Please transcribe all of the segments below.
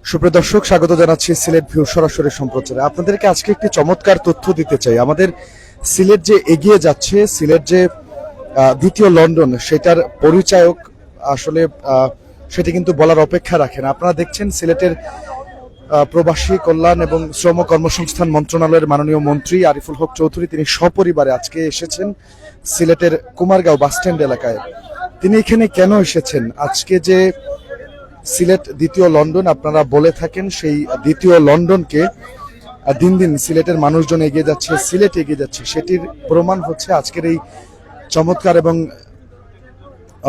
সুপ্রিয় দর্শক, স্বাগত জানাচ্ছি সিলেট ভিউ সরাসরি সম্প্রচারে। আপনাদেরকে আজকে একটি চমৎকার তথ্য দিতে চাই। আমাদের সিলেট যে এগিয়ে যাচ্ছে, সিলেট যে দ্বিতীয় লন্ডন, সেটার পরিচায়ক আসলে সেটি কিন্তু বলার অপেক্ষা রাখে না। আপনারা দেখছেন সিলেটের প্রবাসী কল্যাণ এবং শ্রম কর্মসংস্থান মন্ত্রণালয়ের মাননীয় মন্ত্রী আরিফুল হক চৌধুরী তিনি সপরিবারে আজকে এসেছেন সিলেটের কুমারগাঁও বাসস্ট্যান্ড এলাকায়। তিনি এখানে কেন এসেছেন? আজকে যে সিলেট দ্বিতীয় লন্ডন আপনারা বলে থাকেন, সেই দ্বিতীয় লন্ডনকে দিন দিন সিলেটের মানুষজন এগিয়ে যাচ্ছে, সিলেট এগিয়ে যাচ্ছে, সেটির প্রমাণ হচ্ছে আজকের এই চমৎকার এবং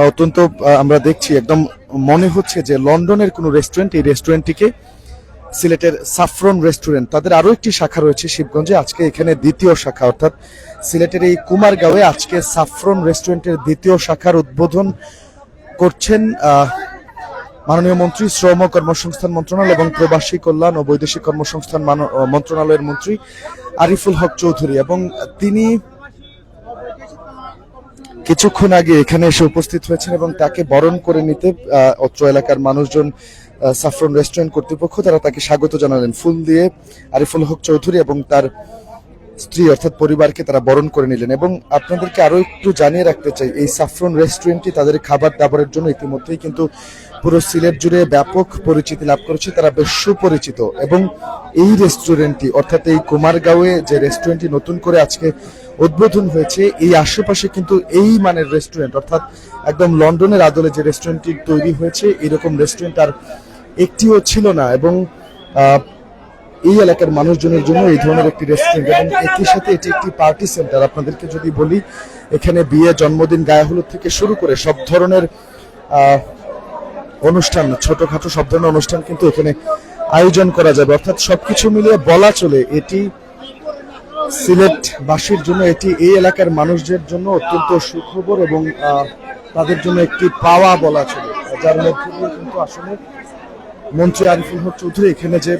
অত্যন্ত আমরা দেখছি একদম মনে হচ্ছে যে লন্ডনের কোনো রেস্টুরেন্ট, এই রেস্টুরেন্টটিকে সিলেটের সাফরন রেস্টুরেন্ট, তাদের আরো একটি শাখা রয়েছে শিবগঞ্জে, আজকে এখানে দ্বিতীয় শাখা, অর্থাৎ সিলেটের এই কুমারগাঁওয়ে আজকে সাফরন রেস্টুরেন্টের দ্বিতীয় শাখার উদ্বোধন করছেন মাননীয় মন্ত্রী শ্রম কর্মসংস্থান মন্ত্রণালয় এবং প্রবাসী কল্যাণ ও বৈদেশিক কর্মসংস্থান মন্ত্রণালয়ের মন্ত্রী আরিফুল হক চৌধুরী। এবং তিনি কিছুক্ষণ আগে এখানে এসে উপস্থিত হয়েছেন এবং তাকে বরণ করে নিতে অত্র এলাকার মানুষজন, সাফরন রেস্টুরেন্ট কর্তৃপক্ষ, তারা তাকে স্বাগত জানালেন ফুল দিয়ে। আরিফুল হক চৌধুরী এবং তার স্ত্রী অর্থাৎ পরিবারকে তারা বরণ করে নিলেন। এবং আপনাদেরকে আরো একটু জানিয়ে রাখতে চাই, এই সাফরন রেস্টুরেন্টটি তাদের খাবার দাবারের জন্য ইতিমধ্যেই কিন্তু পুরো সিলেট জুড়ে ব্যাপক পরিচিতি লাভ করেছে, তারা বেশ সুপরিচিত। এবং এই রেস্টুরেন্টটি অর্থাৎ এই কুমারগাঁওয়ে যে রেস্টুরেন্টটি নতুন করে আজকে উদ্বোধন হয়েছে, এই আশেপাশে কিন্তু এই মানের রেস্টুরেন্ট অর্থাৎ একদম লন্ডনের আদলে যে রেস্টুরেন্টটি তৈরি হয়েছে, এরকম রেস্টুরেন্ট আর একটিও ছিল না। এবং এই এলাকার মানুষজনের জন্য এই ধরনের একটি রেস্টুরেন্ট, এবং একই সাথে এটি একটি পার্টি সেন্টার। আপনাদেরকে যদি বলি, এখানে বিয়ে, জন্মদিন, গায়ে হলুদ থেকে শুরু করে সব ধরনের অনুষ্ঠান, ছোটখাটো সব ধরনের অনুষ্ঠান কিন্তু এখানে আয়োজন করা যাবে। অর্থাৎ সবকিছু মিলিয়ে বলা চলে এটি সিলেটবাসীর জন্য, এটি এই এলাকার মানুষদের জন্য অত্যন্ত সুখবর এবং তাদের জন্য একটি পাওয়া বলা চলে, যার মধ্যে দিয়ে কিন্তু আসলে মন্ত্রী আরিফুল হক চৌধুরী এখানে যে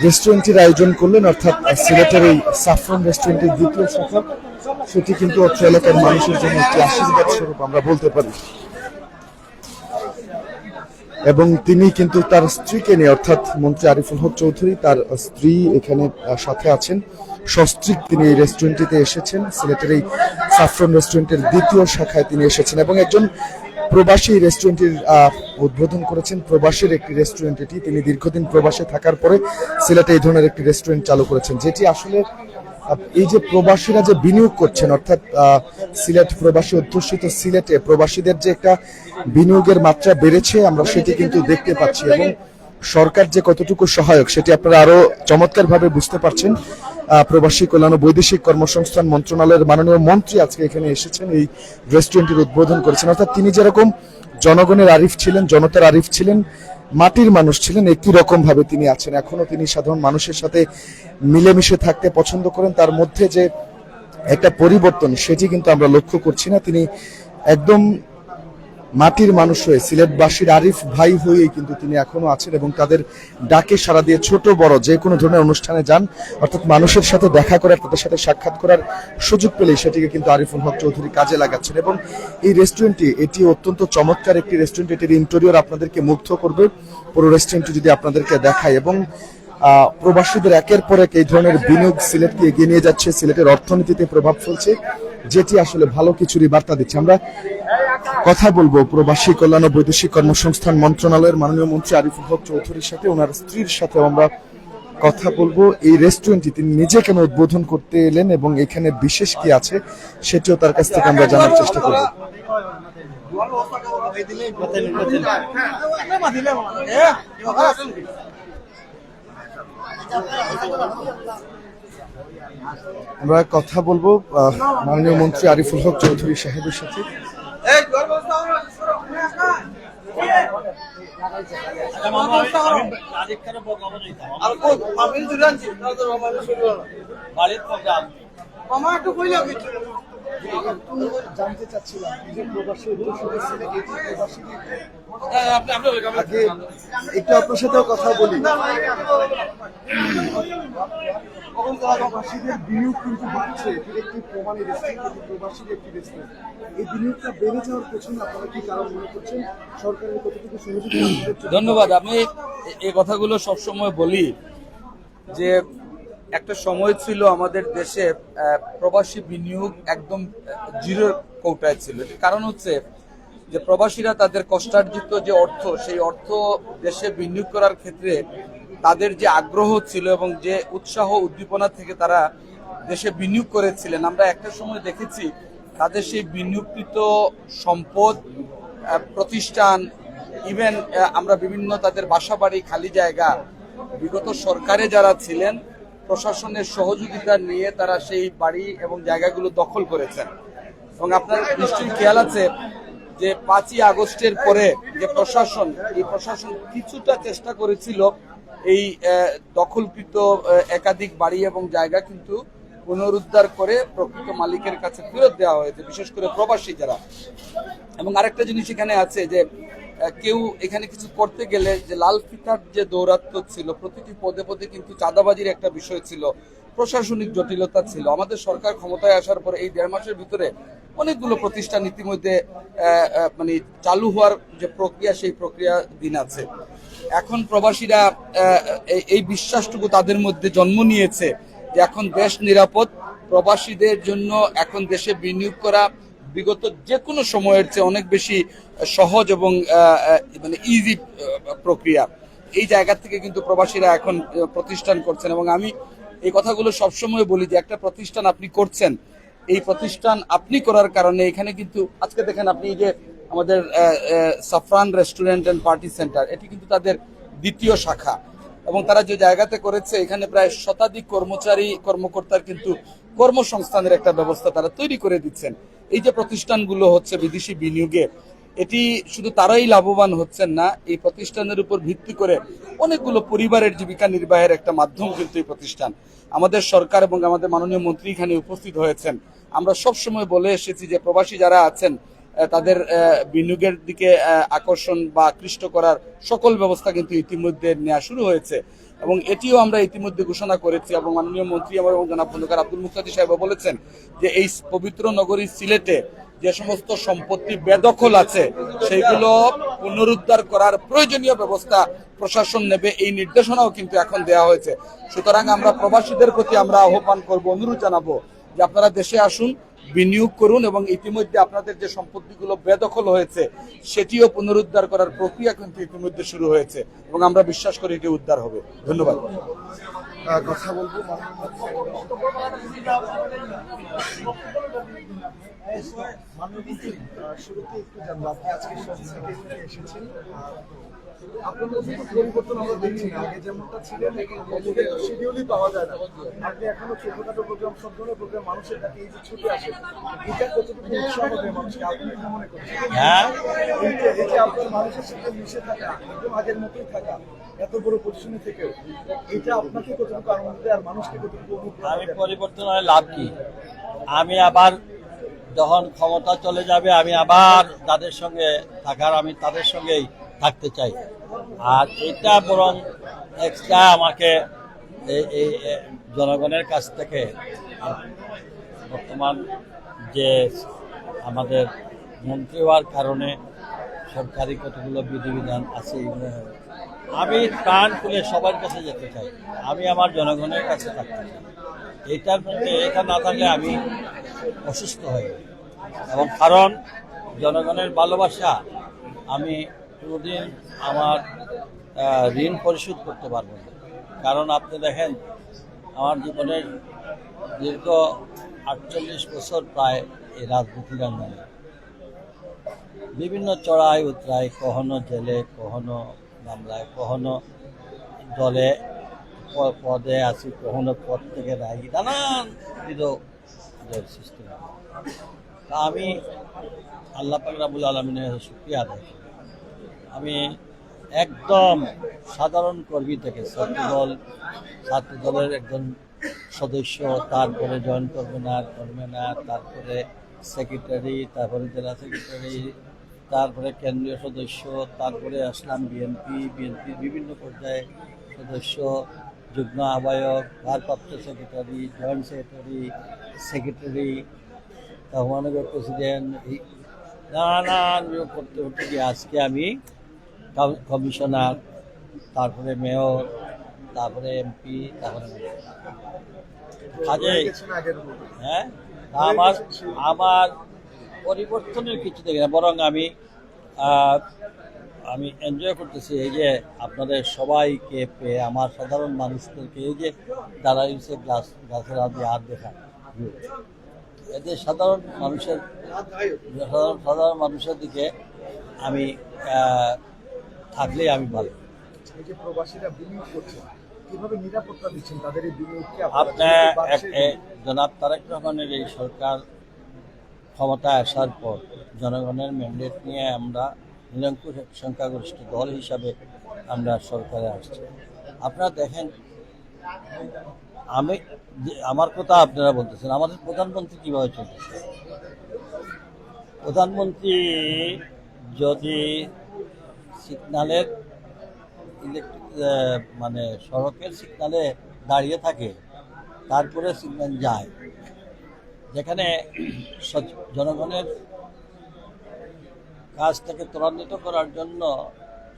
রেস্টুরেন্টের আয়োজন করলেন, অর্থাৎ সিলেটের এই সাফরন রেস্টুরেন্টের দ্বিতীয় শাখা, সেটি কিন্তু অত্র এলাকার মানুষের জন্য একটি আশীর্বাদ স্বরূপ আমরা বলতে পারি। এবং তিনি কিন্তু তার স্ত্রীকে নিয়ে, অর্থাৎ মন্ত্রী আরিফুল হক চৌধুরী, তার স্ত্রী এখানে সাথে আছেন, সস্ত্রীক তিনি এই রেস্টুরেন্টটিতে এসেছেন, সিলেটের এই সাফরন রেস্টুরেন্টের দ্বিতীয় শাখায় তিনি এসেছেন। এবং একজন প্রবাসী রেস্টুরেন্টের উদ্বোধন করেছেন, প্রবাসীর একটি রেস্টুরেন্ট এটি। তিনি দীর্ঘদিন প্রবাসে থাকার পরে সিলেটে এই ধরনের একটি রেস্টুরেন্ট চালু করেছেন, যেটি আসলে এই যে প্রবাসীরা যে বিনিয়োগ করছেন, অর্থাৎ সিলেট প্রবাসী অধ্যুষিত সিলেটে প্রবাসীদের যে একটা বিনিয়োগের মাত্রা বেড়েছে, আমরা সেটি কিন্তু দেখতে পাচ্ছি। এবং সরকার যে কতটুকু সহায়ক সেটি আপনারা আরো চমৎকার ভাবে বুঝতে পারছেন। প্রবাসী কল্যাণ ও বৈদেশিক কর্মসংস্থান মন্ত্রণালয়ের মাননীয় মন্ত্রী আজকে এখানে এসেছেন, এই রেস্টুরেন্টের উদ্বোধন করেছেন। অর্থাৎ তিনি যেরকম জনগণের আরিফ ছিলেন, জনতার আরিফ ছিলেন, মাটির মানুষ ছিলেন, একই রকম ভাবে তিনি আছেন। এখনো তিনি সাধারণ মানুষের সাথে মিলেমিশে থাকতে পছন্দ করেন। তার মধ্যে যে একটা পরিবর্তন, সেটি কিন্তু আমরা লক্ষ্য করছি না। তিনি একদম মাটির মানুষ হয়ে, সিলেটবাসীর আরিফ ভাই হয়েই কিন্তু তিনি এখনো আছেন এবং তাদের ডাকে সাড়া দিয়ে ছোট বড় যে কোনো ধরনের অনুষ্ঠানে যান, অর্থাৎ মানুষের সাথে দেখা করার, তাদের সাথে সাক্ষাৎ করার সুযোগ পেলেই সেটিকে কিন্তু আরিফুল হক চৌধুরী কাজে লাগাচ্ছেন। এবং এই রেস্টুরেন্টটি, এটি অত্যন্ত চমৎকার একটি রেস্টুরেন্ট, এটির ইন্টেরিয়র আপনাদেরকে মুগ্ধ করবে। পুরো রেস্টুরেন্টটি যদি আপনাদেরকে দেখায়, এবং প্রবাসীদের একের পর এক এই ধরনের বিনিয়োগ সিলেটকে এগিয়ে নিয়ে যাচ্ছে, সিলেটের অর্থনীতিতে প্রভাব ফেলছে, যেটি আসলে ভালো কিছুরই বার্তা দিচ্ছে। আমরা কথা বলবো প্রবাসী কল্যাণ ও বৈদেশিক কর্মসংস্থান মন্ত্রণালয়ের মাননীয় মন্ত্রী আরিফুল হক চৌধুরীর সাথে, ওনার স্ত্রীর সাথে আমরা কথা বলবো এই রেস্টুরেন্টটি তিনি নিজে কেন উদ্বোধন করতে এলেন এবং এখানে বিশেষ কি আছে সেটিও তার কাছ থেকে আমরা জানার চেষ্টা করব। আমরা কথা বলবো মাননীয় মন্ত্রী আরিফুল হক চৌধুরী সাহেবের সাথে। জানতে চাচ্ছিলাম যে প্রবাসী আগে একটু আপনার সাথেও কথা বলি। প্রবাসীদের বিনিয়োগ কিন্তু বাড়ছে, এটির একটি প্রমাণের কিন্তু প্রবাসীদের একটি রেস্টুরেন্ট। এই বিনিয়োগটা বেড়ে যাওয়ার পেছনে আপনারা কি কারণ মনে করছেন? সরকারের কতটুকু সহযোগিতা? ধন্যবাদ। আমি এই কথাগুলো সবসময় বলি যে একটা সময় ছিল আমাদের দেশে প্রবাসী বিনিয়োগ একদম জিরো কোটায় ছিল। কারণ হচ্ছে যে প্রবাসীরা তাদের কষ্টার্জিত যে অর্থ, সেই অর্থ দেশে বিনিয়োগ করার ক্ষেত্রে তাদের যে আগ্রহ ছিল এবং যে উৎসাহ উদ্দীপনা থেকে তারা দেশে বিনিয়োগ করেছিলেন, আমরা একটা সময় দেখেছি তাদের সেই বিনিয়োগকৃত সম্পদ, প্রতিষ্ঠান, ইভেন আমরা বিভিন্ন তাদের বাসাবাড়ি, খালি জায়গা, বিগত সরকারে যারা ছিলেন প্রশাসনের সহযোগিতা নিয়ে তারা সেই বাড়ি এবং জায়গাগুলো দখল করেছেন। এবং আপনার নিশ্চয়ই খেয়াল আছে যে 5ই আগস্টের পরে যে প্রশাসন, এই প্রশাসন কিছুটা চেষ্টা করেছিল এই দখলকৃত একাধিক বাড়ি এবং জায়গা কিন্তু পুনরুদ্ধার করে প্রকৃত মালিকের কাছে ফেরত দেওয়া হয়েছে, বিশেষ করে প্রবাসী যারা। এবং আরেকটা জিনিস এখানে আছে যে কেউ এখানে কিছু করতে গেলে যে লাল ফিতার যে দৌরাত্ম্য ছিল, প্রতিটি পদে পদে কিন্তু চাঁদাবাজির একটা বিষয় ছিল, প্রশাসনিক জটিলতা ছিল। আমাদের সরকার ক্ষমতায় আসার পরে এই 1.5 মাসের ভিতরে অনেকগুলো প্রতিষ্ঠান ইতিমধ্যে মানে চালু হওয়ার যে প্রক্রিয়া, সেই প্রক্রিয়া দিন আছে। এখন প্রবাসীরা এই বিশ্বাসটুকু তাদের মধ্যে জন্ম নিয়েছে যে এখন দেশ নিরাপদ, প্রবাসীদের জন্য এখন দেশে বিনিয়োগ করা বিগত যে কোনো সময়ের চেয়ে অনেক বেশি সহজ এবং মানে ইজি প্রক্রিয়া। এই জায়গা থেকে কিন্তু প্রবাসীরা এখন প্রতিষ্ঠান করছেন। এবং আমি এই কথাগুলো সবসময় বলি যে একটা প্রতিষ্ঠান আপনি করছেন, এই প্রতিষ্ঠান আপনি করার কারণে এখানে কিন্তু আজকে দেখেন আপনি যে আমাদের সাফরান রেস্টুরেন্ট অ্যান্ড পার্টি সেন্টার, এটি কিন্তু তাদের দ্বিতীয় শাখা। এবং তারা যে জায়গাতে করেছে এখানে প্রায় শতাধিক কর্মকর্তার কিন্তু কর্মসংস্থানের একটা ব্যবস্থা তারা তৈরি করে দিচ্ছেন। এই যে প্রতিষ্ঠানগুলো হচ্ছে বিদেশি বিনিয়োগে, এটি শুধু তারাই লাভবান হচ্ছেন না, এই প্রতিষ্ঠানের উপর ভিত্তি করে অনেকগুলো পরিবারের জীবিকা নির্বাহের একটা মাধ্যম কিন্তু এই প্রতিষ্ঠান। আমাদের সরকার এবং আমাদের মাননীয় মন্ত্রী এখানে উপস্থিত হয়েছেন। আমরা সবসময় বলে এসেছি যে প্রবাসী যারা আছেন তাদের বিনিয়োগের দিকে আকর্ষণ বা আকৃষ্ট করার সকল ব্যবস্থা কিন্তু ইতিমধ্যে নেওয়া শুরু হয়েছে। এবং এটিও আমরা ইতিমধ্যে ঘোষণা করেছি এবং মাননীয় মন্ত্রী এবং জনাব খন্দকার আব্দুল মুক্তাদির সাহেব বলেছেন যে এই পবিত্র নগরী সিলেটে যে সমস্ত সম্পত্তি বেদখল আছে সেইগুলো পুনরুদ্ধার করার প্রয়োজনীয় ব্যবস্থা প্রশাসন নেবে, এই নির্দেশনাও কিন্তু এখন দেওয়া হয়েছে। সুতরাং আমরা প্রবাসীদের প্রতি আমরা আহ্বান করব, অনুরোধ জানাবো যে আপনারা দেশে আসুন, বিনিয়োগ করুন এবং ইতিমধ্যে আপনাদের যে সম্পত্তিগুলো বেদখল হয়েছে সেটিও পুনরুদ্ধার করার প্রক্রিয়া কিন্তু ইতিমধ্যে শুরু হয়েছে এবং আমরা বিশ্বাস করি এটি উদ্ধার হবে। ধন্যবাদ। কথা বলবো শুরুতে একটু জানবো, আপনি আজকে এসেছেন, আপনার মধ্যে পরিবর্তন আমরা দেখছি না। আগে যেমনটা ছিলেন এখন শিডিউলই পাওয়া যায় না। আপনি এখনো ছোটখাটো প্রোগ্রাম, সব ধরনের প্রোগ্রাম মানুষের কাছে এই যে ছুটে আসে, এটা কতটুকু উৎসাহ দেয় মানুষকে? আপনি কি মনে করছেন এই যে আপনার মানুষের সাথে মিশে থাকা, একদম আগের মতোই থাকা, এত বড় পজিশনে থেকেও এটা আপনাকে কতটুকু আনন্দ দেয় আর মানুষকে কতটুকু অনুভব? আমি পরিবর্তন হয় লাভ কি? আমি আবার যখন ক্ষমতা চলে যাবে আমি আবার যাদের সঙ্গে থাকার আমি তাদের সঙ্গেই থাকতে চাই। আর এটা বরং এক্সট্রা আমাকে এই জনগণের কাছ থেকে বর্তমান যে আমাদের মন্ত্রী হওয়ার কারণে সরকারি কতগুলো বিধিবিধান আছে, আমি প্রাণ খুলে সবার কাছে যেতে চাই, আমি আমার জনগণের কাছে থাকতে চাই। এইটার মধ্যে এটা না থাকলে আমি অসুস্থ হয়ে যাই। এবং কারণ জনগণের ভালোবাসা আমি কোনোদিন আমার ঋণ পরিশোধ করতে পারবো না। কারণ আপনি দেখেন আমার জীবনের দীর্ঘ 48 বছর প্রায় এই রাজনীতির আন্দোলনে বিভিন্ন চড়াই উতরাই, কখনো জেলে, কখনো মামলায়, কখনো দলে পদে আছি, কখনো পদ থেকে রাগি, নানান সৃষ্টি। তা আমি আল্লাহ পাক রাব্বুল আলামিনের শুকরিয়া আদায় করি। আমি একদম সাধারণ কর্মী থেকে ছাত্র দলের একজন সদস্য, তারপরে জয়েন করবে না, তারপরে সেক্রেটারি, তারপরে জেলা সেক্রেটারি, তারপরে কেন্দ্রীয় সদস্য, তারপরে আসলাম বিএনপির বিভিন্ন পর্যায়ে সদস্য, যুগ্ম আহ্বায়ক, ভারপ্রাপ্ত সেক্রেটারি, জয়েন্ট সেক্রেটারি, মহানগর প্রেসিডেন্ট, এই নানান করতে করতে গিয়ে আজকে আমি কমিশনার, তারপরে মেয়র, তারপরে এমপি, তারপরে কাজে হ্যাঁ আমার পরিবর্তনের কিছু দেখি না, বরং আমি এনজয় করতেছি এই যে আপনাদের সবাইকে পেয়ে, আমার সাধারণ মানুষদেরকে এই যে দাঁড়াইছে গাছের হাত দেখা, এদের সাধারণ মানুষের দিকে আমি থাকলেই আমি ভালো। এই যে প্রবাসীরা বিনিয়োগ করছে, কিভাবে নিরাপত্তা দিচ্ছেন তাদের এই বিনিয়োগকে? আপনার জনাব তারেক রহমানের এই সরকার ক্ষমতায় আসার পর জনগণের ম্যান্ডেট নিয়ে আমরা নিরঙ্কুশ সংখ্যাগরিষ্ঠ দল হিসাবে আমরা সরকারে আসছি। আপনারা দেখেন, আমার কথা আপনারা বলতেছেন, আমাদের প্রধানমন্ত্রী কিভাবে চলতেছে। প্রধানমন্ত্রী যদি সিগন্যালের মানে সড়কের সিগন্যালে দাঁড়িয়ে থাকে, তারপরে সিগন্যাল যায়, যেখানে জনগণের কাজটাকে ত্বরান্বিত করার জন্য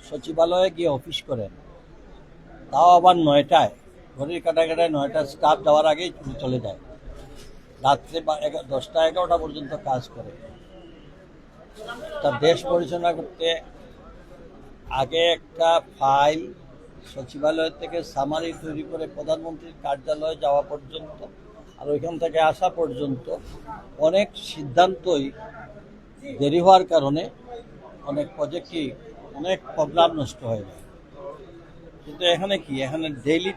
সচিবালয়ে গিয়ে অফিস করেন, তাও আবার 9টায়, ঘড়ির কাটায় 9টা স্টাফ যাওয়ার আগেই চলে যায়, রাত্রে 10টা 11টা পর্যন্ত কাজ করে। তার দেশ পরিচালনা করতে আগে একটা ফাইল সচিবালয় থেকে সামারি তৈরি করে প্রধানমন্ত্রীর কার্যালয়ে যাওয়া পর্যন্ত আর ওইখান থেকে আসা পর্যন্ত অনেক সিদ্ধান্তই দেরি হওয়ার কারণে অনেক প্রজেক্টই, অনেক প্রোগ্রাম নষ্ট হয়ে যায়। কিন্তু এখানে ডেইলি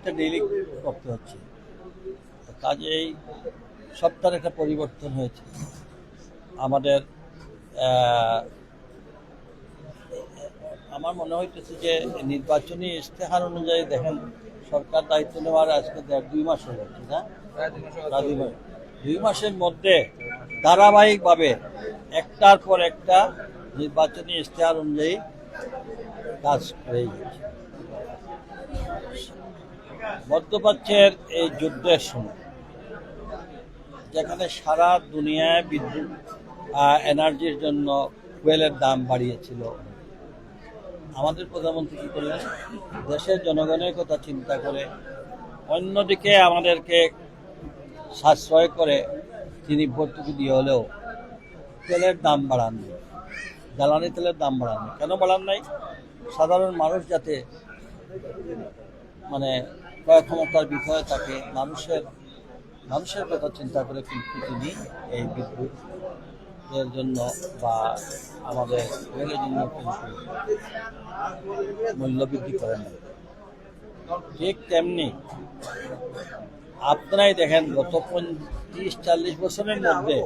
করতে হচ্ছে, কাজেই সপ্তাহের একটা পরিবর্তন হয়েছে। আমাদের আমার মনে হইতেছে যে নির্বাচনী ইশতেহার অনুযায়ী দেখেন, সরকার দায়িত্ব নেওয়ার আজকে 2 মাস হয়ে যাচ্ছে, না 2 মাসের মধ্যে ধারাবাহিকভাবে একটার পর একটা নির্বাচনী ইশতেহার অনুযায়ী কাজ করে যাচ্ছে। মধ্যপ্রাচ্যের এই যুদ্ধের সময়, যেখানে সারা দুনিয়ায় বিদ্যুৎ এনার্জির জন্য ফুয়েলের দাম বাড়িয়েছিল, আমাদের প্রধানমন্ত্রী কী করলেন? দেশের জনগণের কথা চিন্তা করে অন্যদিকে আমাদেরকে সাশ্রয় করে তিনি ভর্তুকি দিয়ে হলেও তেলের দাম বাড়াননি, জ্বালানি তেলের দাম বাড়াননি। কেন বাড়ান নাই? সাধারণ মানুষ যাতে মানে ক্রয় ক্ষমতার বিষয়ে থাকে, মানুষের কথা চিন্তা করে কিন্তু তিনি এই বিদ্যুৎ এর জন্য বা আমাদের রেলের জন্য কিন্তু মূল্য বৃদ্ধি করেন না। ঠিক তেমনি আপনারাই দেখেন, গত 35-40 বছরের মধ্যে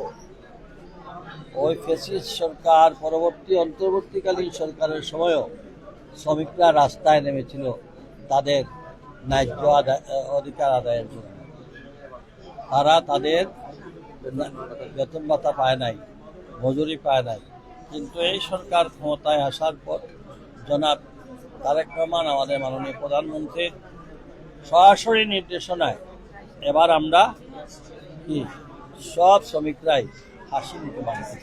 ওই ফ্যাসিস্ট সরকার পরবর্তী অন্তর্বর্তীকালীন সরকারের সময়ও শ্রমিকরা রাস্তায় নেমেছিল তাদের ন্যায্য অধিকার আদায়ের জন্য। তারা তাদের বেতন ভাতা পায় নাই, মজুরি পায় নাই। কিন্তু এই সরকার ক্ষমতায় আসার পর জনাব তারেক রহমান, আমাদের মাননীয় প্রধানমন্ত্রীর সরাসরি নির্দেশনায় এবার আমরা কি সব শ্রমিকরাই হাসি মুখে বাঁধছি।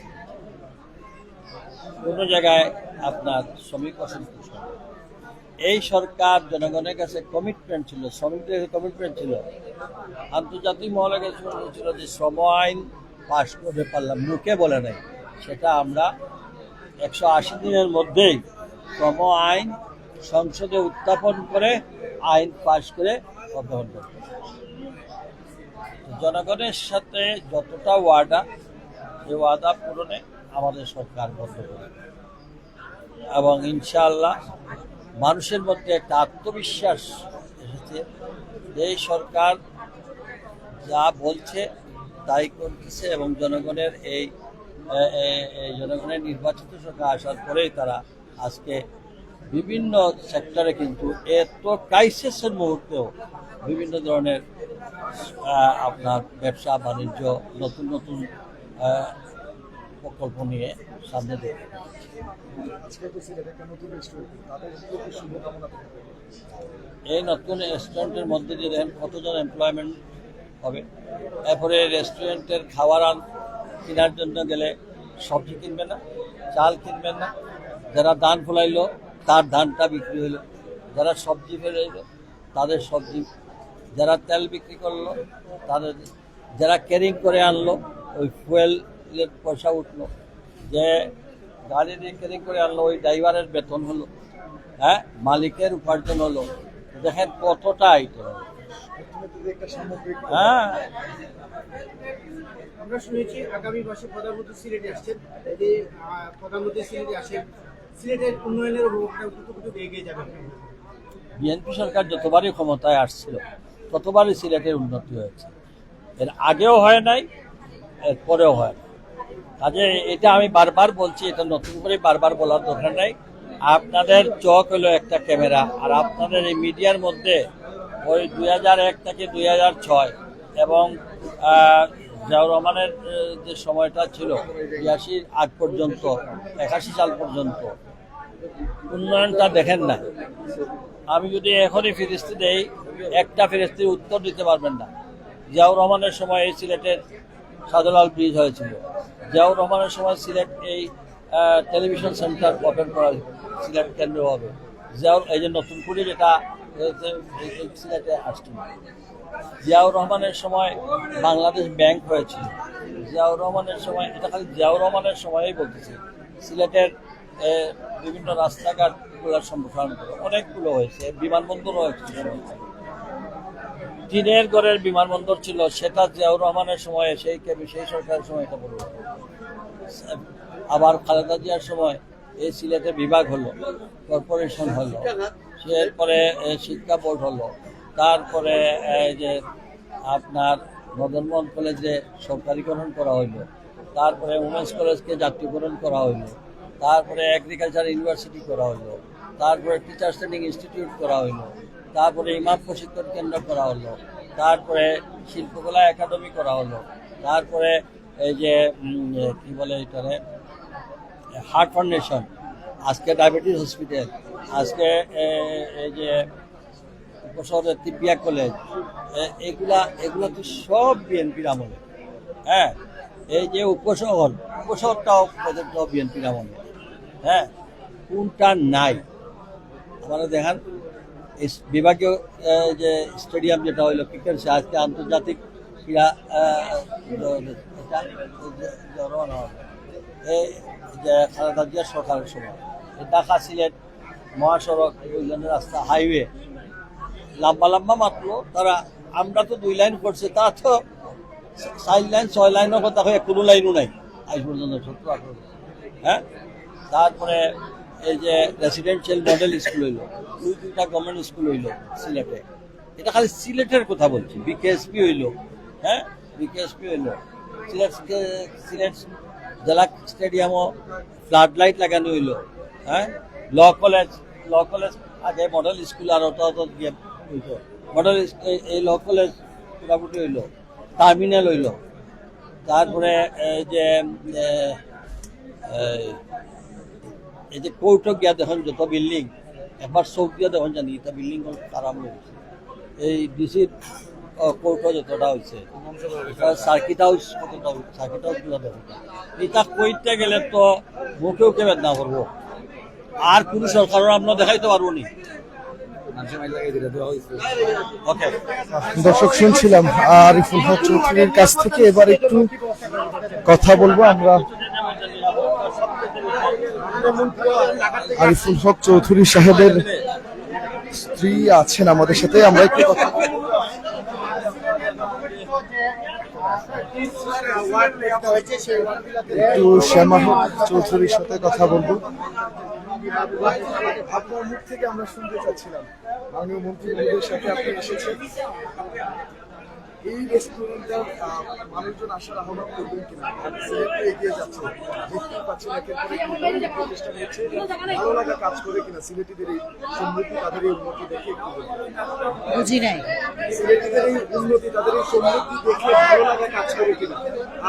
কোনো জায়গায় আপনার শ্রমিক অসন্তুষ্ট। এই সরকার জনগণের কাছে কমিটমেন্ট ছিল, শ্রমিকদের কমিটমেন্ট ছিল, আন্তর্জাতিক মহলের কাছে ছিল যে শ্রম আইন পাশ করতে পারলাম, মুখে বলে নাই। সেটা আমরা 180 দিনের মধ্যেই শ্রম আইন সংসদে উত্থাপন করে আইন পাশ করে অব্যাহত করব। জনগণের সাথে যতটা ওয়াদা, এই ওয়াদা পূরণে আমাদের সরকার বদ্ধ করে এবং ইনশাআল্লাহ মানুষের মধ্যে একটা আত্মবিশ্বাস এসেছে যে এই সরকার যা বলছে তাই করতেছে এবং জনগণের এই জনগণের নির্বাচিত সরকার আসার পরেই তারা আজকে বিভিন্ন সেক্টরে কিন্তু এত ক্রাইসিসের মুহূর্তেও বিভিন্ন ধরনের আপনার ব্যবসা বাণিজ্য, নতুন নতুন প্রকল্প নিয়ে সামনে দেবে। এই নতুন রেস্টুরেন্টের মধ্যে দিয়ে দেখেন কতজন এমপ্লয়মেন্ট হবে। এরপরে রেস্টুরেন্টের খাবার কেনার জন্য গেলে সবজি কিনবে না, চাল কিনবে না, যারা ধান ফলাইলো তার ধানটা বিক্রি হইলো, যারা সবজি ফেলাইলো তাদের সবজি, যারা তেল বিক্রি করলো তাদের, যারা ক্যারিং করে আনলো ওই ফুয়েলের পয়সা উঠলো, যে গাড়ি দিয়ে ক্যারিং করে আনলো ওই ড্রাইভারের বেতন হলো, হ্যাঁ, মালিকের উপার্জন হলো। দেখেন কতটা আইটেম হলো। হ্যাঁ, আমরা শুনেছি আগামী মাসে প্রধানমন্ত্রী সিলেটে আসছেন। যদি প্রধানমন্ত্রী সিলেটে আসেন, সিলেটের উন্নয়নের অভাবটা কতটুকু এগিয়ে যাবে? বিএনপি সরকার যতবারই ক্ষমতায় আসছিল ততবারই সিলেটের উন্নতি হয়েছে। এর আগেও হয় নাই, এর পরেও হয় না। কাজে এটা আমি বারবার বলছি, এটা নতুন করে বারবার বলার দরকার নাই। আপনাদের চোখ হলো একটা ক্যামেরা, আর আপনাদের এই মিডিয়ার মধ্যে ওই 2001 থেকে 2006 এবং জিয়াউর রহমানের যে সময়টা ছিল 82 আগ পর্যন্ত, 81 সাল পর্যন্ত উন্নয়নটা দেখেন না। আমি যদি এখনই ফিরিস্তি দেই, একটা ফিরিস্তির উত্তর দিতে পারবেন না। জিয়াউর রহমানের সময় এই সিলেটের শাহজালাল ব্রিজ হয়েছিল, জিয়াউর রহমানের সময় সিলেট এই টেলিভিশন সেন্টার ওপেন করা সিলেট কেন্দ্র হবে, জিয়াউর এই যে নতুন করে যেটা সিলেটে আসছে, জিয়াউর রহমানের সময় বাংলাদেশ ব্যাংক হয়েছিল, জিয়াউর রহমানের সময়, এটা খালি জিয়াউর রহমানের সময়ই বলতেছি, সিলেটের বিভিন্ন রাস্তাঘাটগুলোর সম্প্রসারণ করে অনেকগুলো হয়েছে, বিমানবন্দর হয়েছে, টিনের ঘরের বিমানবন্দর ছিল, সেটা জিয়াউর রহমানের সময়ে সেই সরকারের সময় এটা বলল। আবার খালেদা জিয়ার সময় এই সিলেটে বিভাগ হলো, কর্পোরেশন হলো, এরপরে শিক্ষা বোর্ড হলো, তারপরে যে আপনার মদনমোহন কলেজে সরকারিকরণ করা হইলো, তারপরে উমেন্স কলেজকে জাতীয়করণ করা হইলো, তারপরে এগ্রিকালচার ইউনিভার্সিটি করা হইলো, তারপরে টিচার্স ট্রেনিং ইনস্টিটিউট করা হইলো, তারপরে ইমাম প্রশিক্ষণ কেন্দ্র করা হলো, তারপরে শিল্পকলা একাডেমি করা হলো, তারপরে এই যে কি বলে এটারে হার্ট ফাউন্ডেশন, আজকে ডায়াবেটিস হসপিটাল, আজকে এই যে উপশহরের তিব্বিয়া কলেজ, এগুলা তো সব বিএনপির আমলে। হ্যাঁ, এই যে উপশহরটাও প্রজেক্টটাও বিএনপির আমলে। হ্যাঁ, কোনটা নাই আমরা দেখান। বিভাগীয় যে স্টেডিয়াম যেটা হইলো ক্রিকেট, আজকে আন্তর্জাতিক ক্রীড়া এই যে খালেদা জিয়ার সরকারের সময় ঢাকা সিলেট মহাসড়ক, দুইজনের রাস্তা, হাইওয়ে লম্বা লম্বা মাত্র তারা, আমরা তো 2 লাইন করছে, তা তো 4 লাইন 6 লাইনের কথা হয়ে কোনো লাইনও নাই আজ পর্যন্ত 17-18। হ্যাঁ, তারপরে এই যে রেসিডেন্সিয়াল মডেল স্কুল হইলো, 2টা গভর্নমেন্ট স্কুল হইলো সিলেটে। এটা খালি সিলেটের কথা বলছি। বিকেএসপি হইলো, হ্যাঁ, বিকেএসপি হইলো। সিলেট জেলা স্টেডিয়ামও ফ্লাড লাইট লাগানো হইলো। হ্যাঁ, ল কলেজ আগে মডেল স্কুল আর গিয়ে হইতো, মডেল এই ল কলেজ মোটামুটি হইলো, টার্মিনাল হইলো। তারপরে এই যে কোর্টও গিয়া দেখুন যত বিল্ডিং, একবার চৌক গিয়া দেখুন জানি এটা বিল্ডিং আরাম হয়েছে। এই ডিসির কোর্টও যতটা হয়েছে, সার্কিট হাউস কতটা, সার্কিট হাউসগুলো দেখুন। এটা কইতে গেলে তো মুখেও কে বেদনা করবো, আর কোনো সরকারের আমরা দেখাইতে পারবো নি। দর্শক, শুনছিলাম আরিফুল হক চৌধুরীর কাছ থেকে। এবার একটু কথা বলবো আমরা আরিফুল হক চৌধুরী সাহেবের স্ত্রী আছেন আমাদের সাথে, আমরা একটু কথা একটু শ্যামা হক চৌধুরীর সাথে কথা বলবো। আপনার মুখ থেকে আমরা শুনতে চাচ্ছিলাম, মাননীয় মন্ত্রীদের সাথে আপনি এসেছেন, এই রেস্টুরেন্টটার মানুষজন আসার আহ্বান করবেন কিনা? সিলেট তো এগিয়ে যাচ্ছে, দেখতেই পাচ্ছেন একের পর এক নতুন প্রতিষ্ঠান হচ্ছে, ভালো লাগা কাজ করে কিনা সিলেটিদের এই সমৃদ্ধি, তাদের এই উন্নতি দেখে একটু বলবেন। বুঝি নাই। সিলেটিদের এই উন্নতি, তাদের এই সমৃদ্ধি দেখে ভালো লাগা কাজ করে কিনা?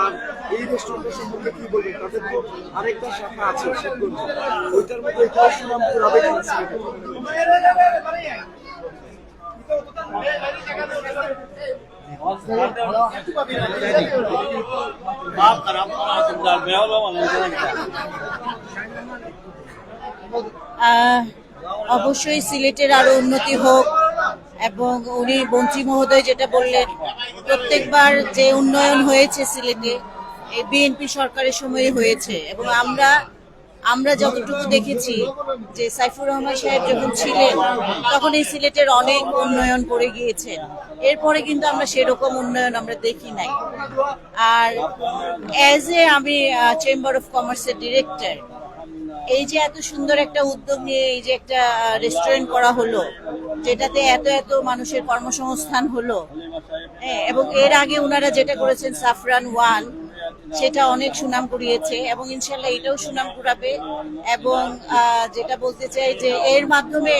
আর এই রেস্টুরেন্টের সম্পর্কে কি বলবেন? তাদের তো আরেকটা শাখা আছে শিবগঞ্জে, ওইটার মধ্যে এটাও সুনাম কুড়াবে কিনা সিলেটে? অবশ্যই সিলেটের আরো উন্নতি হোক, এবং উনি মন্ত্রী মহোদয় যেটা বললেন, প্রত্যেকবার যে উন্নয়ন হয়েছে সিলেটে এই বিএনপি সরকারের সময় হয়েছে, এবং আমরা যতটুকু দেখেছি যে সাইফুর রহমান সাহেব যখন ছিলেন তখন এই সিলেটের অনেক উন্নয়ন করে গিয়েছেন। এরপরে কিন্তু আমরা সেরকম উন্নয়ন আমরা দেখি নাই। আর আমি চেম্বার অফ কমার্সের ডিরেক্টর, এই যে এত সুন্দর একটা উদ্যোগ নিয়ে এই যে একটা রেস্টুরেন্ট করা হলো, যেটাতে এত এত মানুষের কর্মসংস্থান হলো, এবং এর আগে ওনারা যেটা করেছেন সাফরান ওয়ান, সেটা অনেক সুনাম কুড়িয়েছে এবং ইনশাল্লাহ এটাও সুনাম কুড়াবে। এবং যেটা বলতে চাই যে এর মাধ্যমে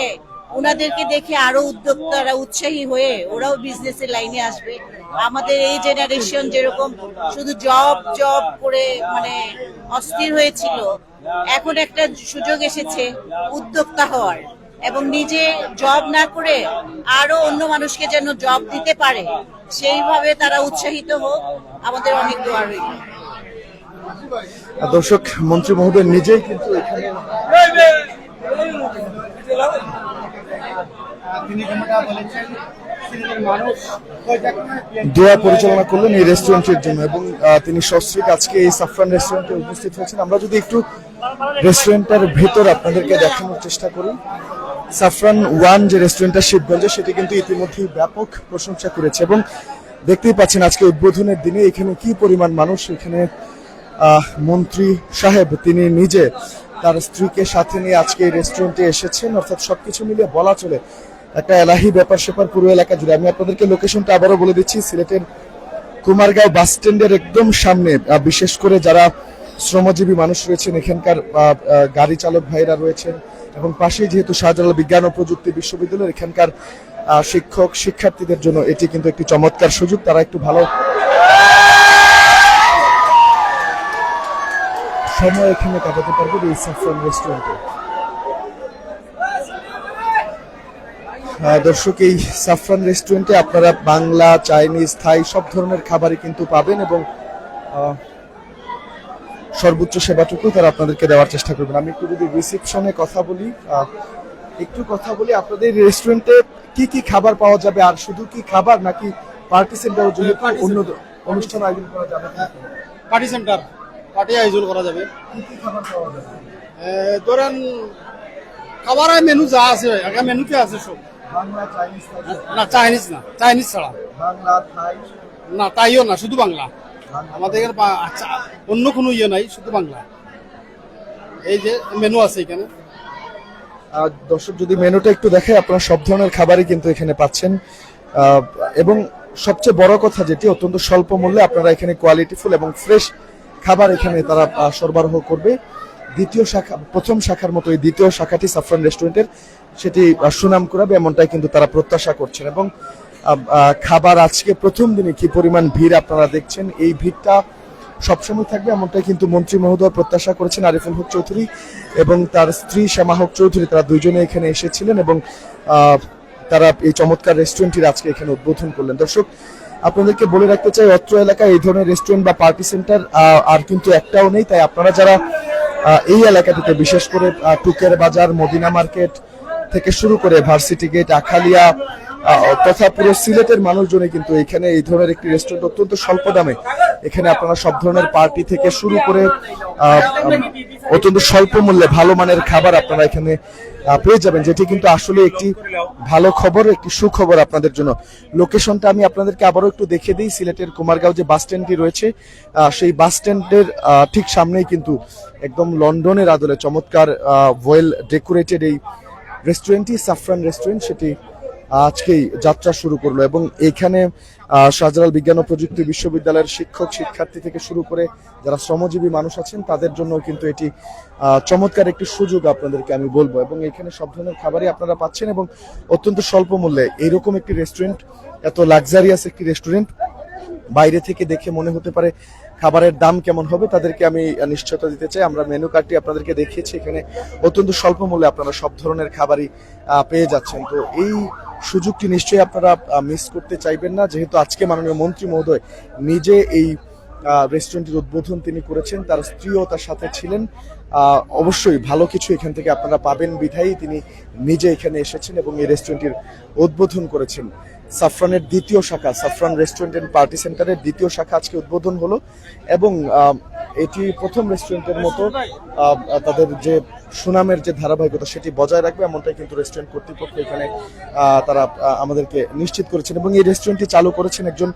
ওনাদেরকে দেখে আরো উদ্যোক্তারা উৎসাহী হয়ে ওরাও বিজনেসের লাইনে আসবে। আমাদের এই জেনারেশন যেরকম শুধু জব করে মানে অস্থির হয়েছিল, এখন একটা সুযোগ এসেছে উদ্যোক্তা হওয়ার, এবং নিজে জব না করে আরো অন্য মানুষকে যেন জব দিতে পারে, সেইভাবে তারা উৎসাহিত হোক। আমাদের অনেক দোয়া রইল। দর্শক, মন্ত্রী মহোদয় নিজেই কিন্তু এখানে দোয়া পরিচালনা করলেন এই রেস্টুরেন্টের জন্য, এবং তিনি সস্ত্রীক আজকে এই সাফরান রেস্টুরেন্টে উপস্থিত হয়েছেন। আমরা যদি একটু রেস্টুরেন্টের ভেতর আপনাদেরকে দেখানোর চেষ্টা করি, সাফরান ওয়ান যে রেস্টুরেন্টটা শিবগঞ্জে, সেটি কিন্তু ইতিমধ্যেই ব্যাপক প্রশংসা করেছে, এবং দেখতেই পাচ্ছেন আজকে উদ্বোধনের দিনে এখানে কি পরিমাণ মানুষ। এখানে মন্ত্রী সাহেব তিনি নিজে তার স্ত্রীকে সাথে নিয়ে আজকে এই রেস্টুরেন্টে এসেছেন, অর্থাৎ সবকিছু মিলিয়ে বলা চলে একটা এলাহি ব্যাপার স্যাপার পুরো এলাকা জুড়ে। আমি আপনাদেরকে লোকেশনটা আবারও বলে দিচ্ছি, সিলেটের কুমারগাঁও বাস স্ট্যান্ডের একদম সামনে। বিশেষ করে যারা শ্রমজীবী মানুষ রয়েছেন, এখানকার গাড়ি চালক ভাইরা রয়েছেন, এবং পাশেই যেহেতু শাহজালাল বিজ্ঞান ও প্রযুক্তি বিশ্ববিদ্যালয়, এখানকার শিক্ষক শিক্ষার্থীদের জন্য এটি কিন্তু একটি চমৎকার সুযোগ। তারা একটু ভালো সময় এখানে কাটাতে পারবে এই সাফরান রেস্টুরেন্টে। দর্শক, এই সাফরান রেস্টুরেন্টে আপনারা বাংলা, চাইনিজ, থাই সব ধরনের খাবারই কিন্তু পাবেন, এবং সর্বোচ্চ সেবাটুকু তারা আপনাদেরকে দেওয়ার চেষ্টা করবেন। আমি একটু যদি রিসেপশনে কথা বলি, আপনাদের রেস্টুরেন্টে কি কি খাবার পাওয়া যাবে, আর শুধু কি খাবার নাকি পার্টি সেন্টার অন্য অনুষ্ঠান আয়োজন করা যাবে? পার্টি সেন্টার, পার্টি আয়োজন করা যাবে। কি কি খাবার পাওয়া যাবে? ধরেন খাবারের মেনু যা আছে, আগে মেনুতে আছে সব। বাংলা, চাইনিজ? না চাইনিজ না, চাইনিজ ছাড়া। বাংলা, থাই? না তাইও না, শুধু বাংলা। আমাদের অন্য কোনো ইয়ে নাই, শুধু বাংলা। এই যে মেনু আছে এখানে। দর্শক, যদি মেনুটা একটু দেখে, আপনারা সব ধরনের খাবারই কিন্তু এখানে পাচ্ছেন, এবং সবচেয়ে বড় কথা যেটি, অত্যন্ত স্বল্প মূল্যে আপনারা এখানে কোয়ালিটিফুল এবং ফ্রেশ খাবার এখানে তারা সরবরাহ করবে। দ্বিতীয় শাখা, প্রথম শাখার মতো এই দ্বিতীয় শাখাটি সাফরান রেস্টুরেন্টের, সেটি সুনাম কুড়াবে এমনটাই কিন্তু তারা প্রত্যাশা করছেন। এবং খাবার আজকে প্রথম দিনে কি পরিমাণ ভিড় আপনারা দেখছেন, এই ভিড়টা সবসময় থাকবে এমনটাই কিন্তু মন্ত্রী মহোদয় প্রত্যাশা করেছেন। আরিফুল হক চৌধুরী এবং তার স্ত্রী শ্যামা হক চৌধুরী, তারা দুইজনে এখানে এসেছিলেন, এবং তারা এই চমৎকার রেস্টুরেন্টটির আজকে এখানে উদ্বোধন করলেন। দর্শক, আপনাদেরকে বলে রাখতে চাই, অত্র এলাকায় এই ধরনের রেস্টুরেন্ট বা পার্টি সেন্টার আর কিন্তু একটাও নেই। তাই আপনারা যারা এই এলাকাটিতে, বিশেষ করে টুকের বাজার, মদিনা মার্কেট থেকে শুরু করে ভার্সিটি গেট, আখালিয়া তথা পুরো সিলেটের মানুষজনে কিন্তু এখানে এই ধরনের একটি রেস্টুরেন্ট অত্যন্ত স্বল্প দামে, এখানে আপনারা সব ধরনের পার্টি থেকে শুরু করে অত্যন্ত স্বল্প মূল্যে ভালো মানের খাবার আপনারা এখানে পেয়ে যাবেন, যেটি কিন্তু আসলে একটি ভালো খবর, একটি সুখবর আপনাদের জন্য। লোকেশনটা আমি আপনাদেরকে আবারও একটু দেখিয়ে দিই। সিলেটের কুমারগাঁও যে বাস স্ট্যান্ডটি রয়েছে, সেই বাস স্ট্যান্ডের ঠিক সামনেই কিন্তু একদম লন্ডনের আদলে চমৎকার ওয়েল ডেকোরেটেড এই রেস্টুরেন্টটি সাফরান রেস্টুরেন্ট, সেটি আজকেই যাত্রা শুরু করলো এবং এখানে শাহজালাল বিজ্ঞান ও প্রযুক্তি বিশ্ববিদ্যালয়ের শিক্ষক শিক্ষার্থী থেকে শুরু করে যারা শ্রমজীবী মানুষ আছেন তাদের জন্য কিন্তু এটি চমৎকার একটি সুযোগ আপনাদেরকে আমি বলবো। এবং এখানে সব ধরনের খাবারই আপনারা পাচ্ছেন এবং অত্যন্ত স্বল্প মূল্যে। এইরকম একটি রেস্টুরেন্ট, এত লাক্সারিয়াস একটি রেস্টুরেন্ট বাইরে থেকে দেখে মনে হতে পারে খাবারের দাম কেমন হবে, তাদেরকে আমি নিশ্চয়তা দিতে চাই। আমরা মেনু কার্ডটি আপনাদেরকে দেখিয়েছি, এখানে অত্যন্ত স্বল্প মূল্যে আপনারা সব ধরনের খাবারই পেয়ে যাচ্ছেন। তো এই সুযোগটি নিশ্চয়ই আপনারা মিস করতে চাইবেন না, যেহেতু আজকে মাননীয় মন্ত্রী মহোদয় নিজে এই রেস্টুরেন্টের উদ্বোধন তিনি করেছেন, তার স্ত্রীও তার সাথে ছিলেন। অবশ্যই ভালো কিছু এখান থেকে আপনারা পাবেন বিধায়ী তিনি নিজে এখানে এসেছেন এবং এই রেস্টুরেন্টটির উদ্বোধন করেছেন। সাফরানের দ্বিতীয় শাখা, সাফরান রেস্টুরেন্ট এন্ড পার্টি সেন্টারের দ্বিতীয় শাখা আজকে উদ্বোধন হলো এবং এটি প্রথম রেস্টুরেন্টের মতো তাদের যে সুনামের যে ধারাবাহিকতা সেটি বজায় রাখবে, এমনটাই কিন্তু রেস্টুরেন্ট কর্তৃপক্ষ এখানে তারা আমাদেরকে নিশ্চিত করেছেন। এবং এই রেস্টুরেন্টটি চালু করেছেন একজন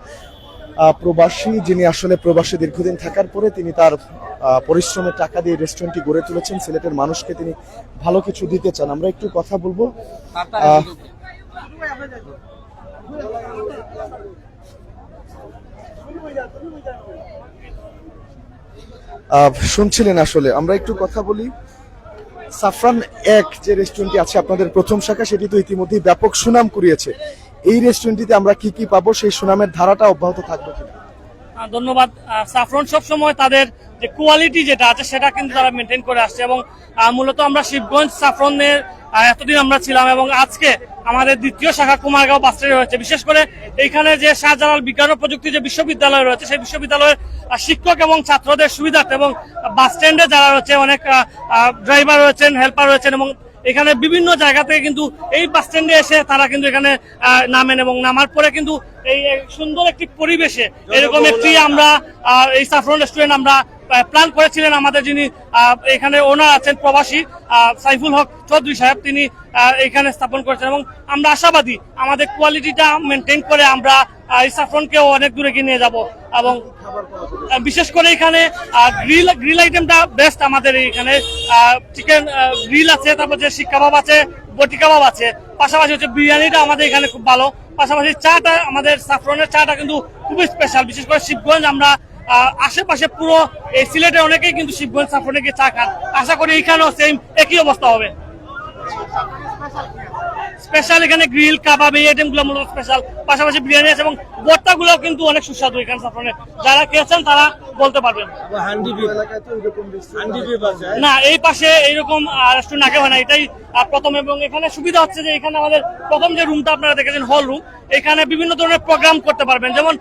প্রবাসী, যিনি আসলে প্রবাসী দীর্ঘদিন থাকার পরে তিনি তার পরিশ্রমের টাকা দিয়ে রেস্টুরেন্টটি গড়ে তুলেছেন। সিলেটের মানুষকে তিনি ভালো কিছু দিতে চান। আমরা একটু কথা বলবো। শুনছিলেন, আসলে আমরা একটু কথা বলি। সাফরান এক যে রেস্টুরেন্টটি আছে আপনাদের প্রথম শাখা, সেটি তো ইতিমধ্যেই ব্যাপক সুনাম কুড়িয়েছে। এই রেস্টুরেন্টটিতে আমরা কি কি পাবো, সেই সুনামের ধারাটা অব্যাহত থাকবে কিনা? ধন্যবাদ। সাফরন সবসময় তাদের যে কোয়ালিটি যেটা আছে সেটা কিন্তু তারা মেনটেন করে আসছে এবং মূলত আমরা শিবগঞ্জ সাফরনের এতদিন আমরা ছিলাম এবং আজকে আমাদের দ্বিতীয় শাখা কুমারগাঁও বাস স্ট্যান্ডে রয়েছে। বিশেষ করে এইখানে যে শাহজালাল বিজ্ঞান ও প্রযুক্তি যে বিশ্ববিদ্যালয় রয়েছে, সেই বিশ্ববিদ্যালয়ের শিক্ষক এবং ছাত্রদের সুবিধার্থে এবং বাস স্ট্যান্ডে যারা রয়েছে অনেক ড্রাইভার রয়েছেন, হেল্পার রয়েছেন এবং এখানে বিভিন্ন জায়গা থেকে কিন্তু এই বাস স্ট্যান্ডে এসে তারা কিন্তু এখানে নামেন এবং নামার পরে কিন্তু এই সুন্দর একটি পরিবেশে এরকম একটি আমরা এই সাফরন রেস্টুরেন্ট আমরা প্ল্যান করেছিলেন। আমাদের যিনি এখানে ওনার আছেন প্রবাসী সাইফুল হক চৌধুরী সাহেব, তিনি এখানে স্থাপন করেছেন এবং আমরা আশাবাদী আমাদের কোয়ালিটিটা মেনটেন করে আমরা এই সাফরনকেও অনেক দূরে এগিয়ে নিয়ে যাব। এবং বিশেষ করে এখানে গ্রিল আইটেমটা বেস্ট আমাদের এখানে। চিকেন গ্রিল আছে, তারপর যে শিক কাবাব আছে, বটি কাবাব আছে, পাশাপাশি হচ্ছে বিরিয়ানিটা আমাদের এখানে খুব ভালো। পাশাপাশি চাটা, আমাদের সাফরনের চাটা কিন্তু খুবই স্পেশাল। বিশেষ করে শিবগঞ্জ আমরা আশেপাশে পুরো এই সিলেটের অনেকেই কিন্তু শিবগঞ্জ সাফরনে গিয়ে চা খান। আশা করি এখানেও সেম একই অবস্থা হবে। স্পেশাল এখানে গ্রিল কাবাব এই আইটেমগুলো মূলত স্পেশাল, পাশাপাশি বিরিয়ানি আছে এবং ভর্তাগুলো কিন্তু অনেক সুস্বাদু এখানে সাফরনে। যারা খেয়েছেন তারা বলতে পারবেন। না, এই পাশে এইরকম রেস্টুরেন্ট আগে হয় না, এটাই প্রথম। এবং এখানে সুবিধা হচ্ছে যে এখানে আমাদের প্রথম যে রুমটা আপনারা দেখেছেন হল রুম, এখানে বিভিন্ন ধরনের প্রোগ্রাম করতে পারবেন, যেমন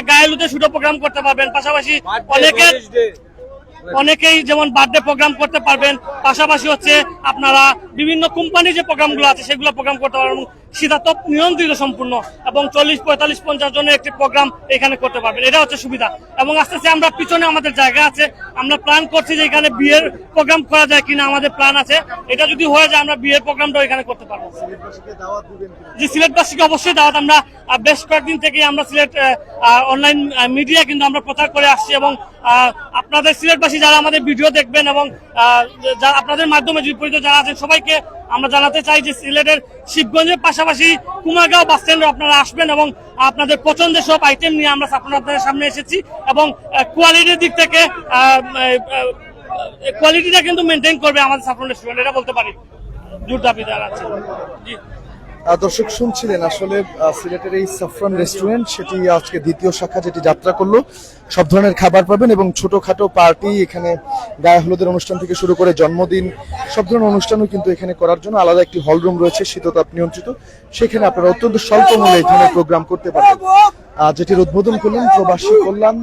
গায়েলুতে শুধু প্রোগ্রাম করতে পারবেন, পাশাপাশি অনেকেই যেমন বার্থডে প্রোগ্রাম করতে পারবেন, পাশাপাশি হচ্ছে আপনারা বিভিন্ন কোম্পানির যে প্রোগ্রামগুলো আছে সেগুলো প্রোগ্রাম করতে পারবেন এবং শীতাতপ নিয়ন্ত্রিত সম্পূর্ণ এবং 40, 45, 50 জনের একটি প্রোগ্রাম এখানে করতে পারবেন। এটা হচ্ছে সুবিধা। এবং আস্তে আস্তে আমরা পিছনে আমাদের জায়গা আছে, আমরা প্ল্যান করছি যে এখানে বিয়ের প্রোগ্রাম করা যায় কিনা, আমাদের প্ল্যান আছে। এটা যদি হয়ে যায় আমরা বিয়ের প্রোগ্রামটাও এখানে করতে পারবো। যে সিলেটবাসীকে অবশ্যই দাওয়াত। আমরা বেশ কয়েকদিন থেকে আমরা সিলেট অনলাইন মিডিয়া কিন্তু আমরা প্রচার করে আসছি এবং আপনাদের সিলেটবাসী যারা আমাদের ভিডিও দেখবেন এবং আপনাদের মাধ্যমে পরিচিত যারা আছেন সবাইকে আমরা জানাতে চাই যে সিলেটের শিবগঞ্জের পাশাপাশি কুমারগাঁও বাস স্ট্যান্ডে আপনারা আসবেন এবং আপনাদের পছন্দের সব আইটেম নিয়ে আমরা আপনাদের সামনে এসেছি এবং কোয়ালিটির দিক থেকে কোয়ালিটিটা কিন্তু মেনটেন করবে আমাদের সাফরন রেস্টুরেন্ট, এটা বলতে পারি। জোর দাবি জানাচ্ছি। জি দর্শক শুনছিলেন, আসলে সিলেটের এই সাফরান রেস্টুরেন্ট সেটি আজকে দ্বিতীয় শাখা যেটি যাত্রা করলো। সব ধরনের খাবার পাবেন এবং ছোটখাটো পার্টি, এখানে গায়ে হলুদের অনুষ্ঠান থেকে শুরু করে জন্মদিন সব ধরনের অনুষ্ঠানও কিন্তু এখানে করার জন্য আলাদা একটি হল রুম রয়েছে শীততাপ নিয়ন্ত্রিত। সেখানে আপনারা অত্যন্ত স্বল্প মূল্যে এই ধরনের প্রোগ্রাম করতে পারবেন। যেটির উদ্বোধন করলেন প্রবাসী কল্যাণ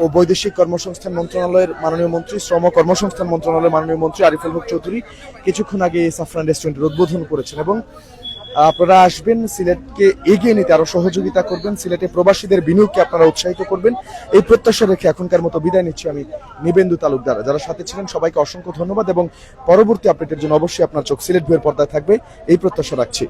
ও বৈদেশিক কর্মসংস্থান মন্ত্রণালয়ের মাননীয় মন্ত্রী, শ্রম কর্মসংস্থান মন্ত্রণালয়ের মাননীয় মন্ত্রী আরিফুল হক চৌধুরী কিছুক্ষণ আগে এই সাফরান রেস্টুরেন্টের উদ্বোধন করেছেন। এবং আপনারা আসবেন, সিলেটকে এগিয়ে নিতে আরো সহযোগিতা করবেন, সিলেটে প্রবাসীদের বিনিয়োগকে আপনারা উৎসাহিত করবেন, এই প্রত্যাশা রেখে এখনকার মতো বিদায় নিচ্ছি আমি নিবেন্দু তালুকদার। যারা সাথে ছিলেন সবাইকে অসংখ্য ধন্যবাদ এবং পরবর্তী আপডেটের জন্য অবশ্যই আপনার চোখ সিলেট ভিউয়ের পর্দায় থাকবে এই প্রত্যাশা রাখছি।